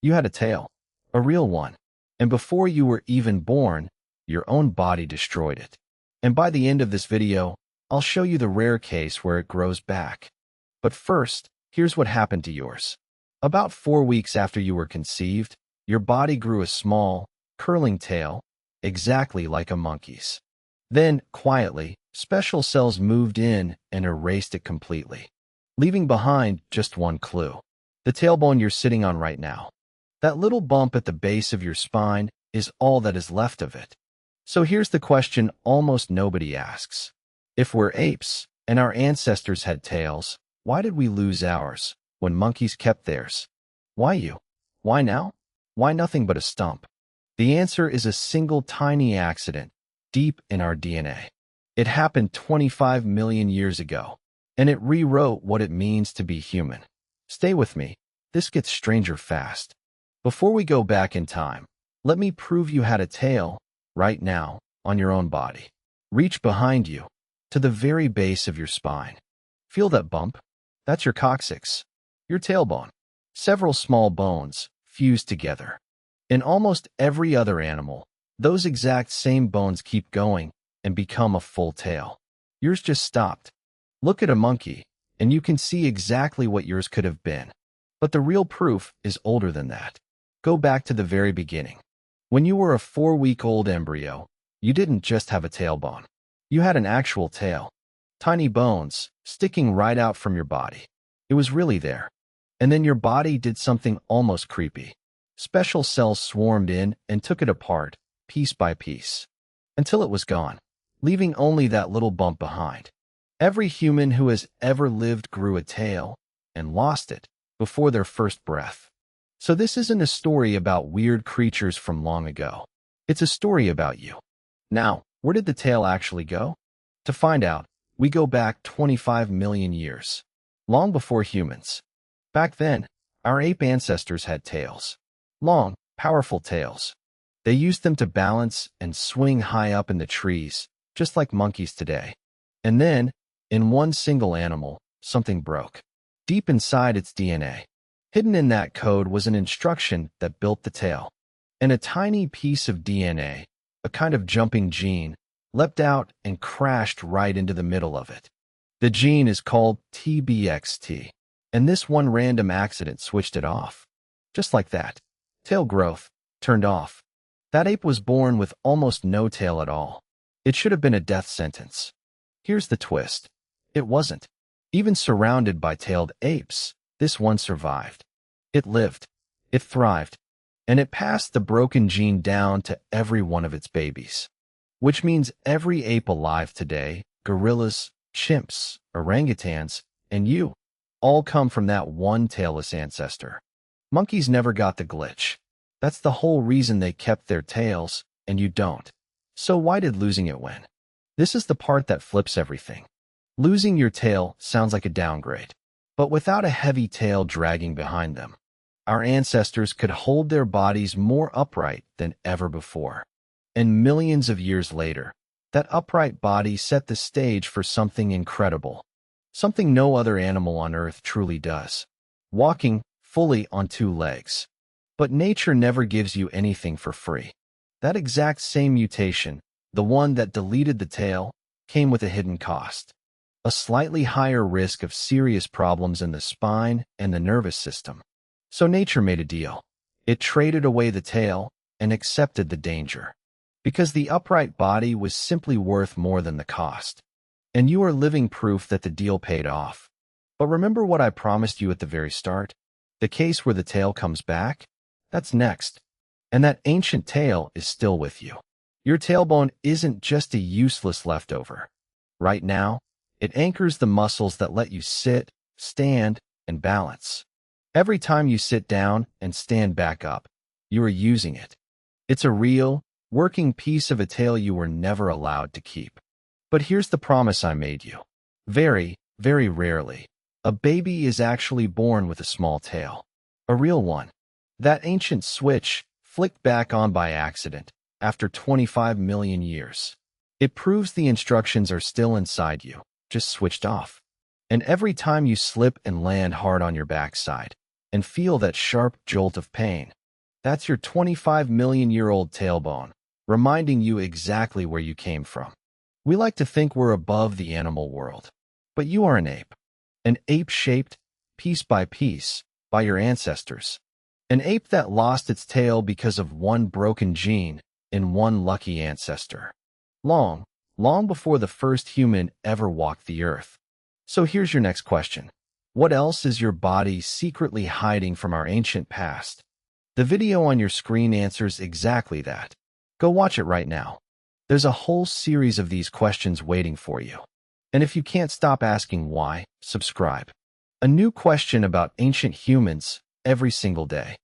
You had a tail, a real one. And before you were even born, your own body destroyed it. And by the end of this video, I'll show you the rare case where it grows back. But first, here's what happened to yours. About 4 weeks after you were conceived, your body grew a small, curling tail, exactly like a monkey's. Then, quietly, special cells moved in and erased it completely, leaving behind just one clue. The tailbone you're sitting on right now. That little bump at the base of your spine is all that is left of it. So here's the question almost nobody asks. If we're apes, and our ancestors had tails, why did we lose ours when monkeys kept theirs? Why you? Why now? Why nothing but a stump? The answer is a single tiny accident deep in our DNA. It happened 25 million years ago, and it rewrote what it means to be human. Stay with me. This gets stranger fast. Before we go back in time, let me prove you had a tail right now on your own body. Reach behind you to the very base of your spine. Feel that bump? That's your coccyx, your tailbone. Several small bones fused together. In almost every other animal, those exact same bones keep going and become a full tail. Yours just stopped. Look at a monkey, and you can see exactly what yours could have been. But the real proof is older than that. Go back to the very beginning. When you were a 4-week-old embryo, you didn't just have a tailbone. You had an actual tail. Tiny bones sticking right out from your body. It was really there. And then your body did something almost creepy. Special cells swarmed in and took it apart, piece by piece, until it was gone, leaving only that little bump behind. Every human who has ever lived grew a tail and lost it before their first breath. So this isn't a story about weird creatures from long ago. It's a story about you. Now, where did the tail actually go? To find out, we go back 25 million years, long before humans. Back then, our ape ancestors had tails. Long, powerful tails. They used them to balance and swing high up in the trees, just like monkeys today. And then, in one single animal, something broke. Deep inside its DNA. Hidden in that code was an instruction that built the tail. And a tiny piece of DNA, a kind of jumping gene, leapt out and crashed right into the middle of it. The gene is called TBXT, and this one random accident switched it off. Just like that. Tail growth turned off. That ape was born with almost no tail at all. It should have been a death sentence. Here's the twist. It wasn't. Even surrounded by tailed apes, this one survived. It lived. It thrived. And it passed the broken gene down to every one of its babies. Which means every ape alive today, gorillas, chimps, orangutans, and you, all come from that one tailless ancestor. Monkeys never got the glitch. That's the whole reason they kept their tails, and you don't. So why did losing it win? This is the part that flips everything. Losing your tail sounds like a downgrade, but without a heavy tail dragging behind them, our ancestors could hold their bodies more upright than ever before. And millions of years later, that upright body set the stage for something incredible. Something no other animal on Earth truly does. Walking fully on 2 legs. But nature never gives you anything for free. That exact same mutation, the one that deleted the tail, came with a hidden cost. A slightly higher risk of serious problems in the spine and the nervous system. So nature made a deal. It traded away the tail and accepted the danger. Because the upright body was simply worth more than the cost. And you are living proof that the deal paid off. But remember what I promised you at the very start? The case where the tail comes back? That's next. And that ancient tail is still with you. Your tailbone isn't just a useless leftover. Right now, it anchors the muscles that let you sit, stand, and balance. Every time you sit down and stand back up, you are using it. It's a real, working piece of a tail you were never allowed to keep. But here's the promise I made you. Very, very rarely, a baby is actually born with a small tail. A real one. That ancient switch flicked back on by accident after 25 million years. It proves the instructions are still inside you, just switched off. And every time you slip and land hard on your backside, and feel that sharp jolt of pain. That's your 25-million-year-old tailbone, reminding you exactly where you came from. We like to think we're above the animal world, but you are an ape shaped, piece by piece, by your ancestors. An ape that lost its tail because of one broken gene in one lucky ancestor. Long, long before the first human ever walked the earth. So here's your next question. What else is your body secretly hiding from our ancient past? The video on your screen answers exactly that. Go watch it right now. There's a whole series of these questions waiting for you. And if you can't stop asking why, subscribe. A new question about ancient humans every single day.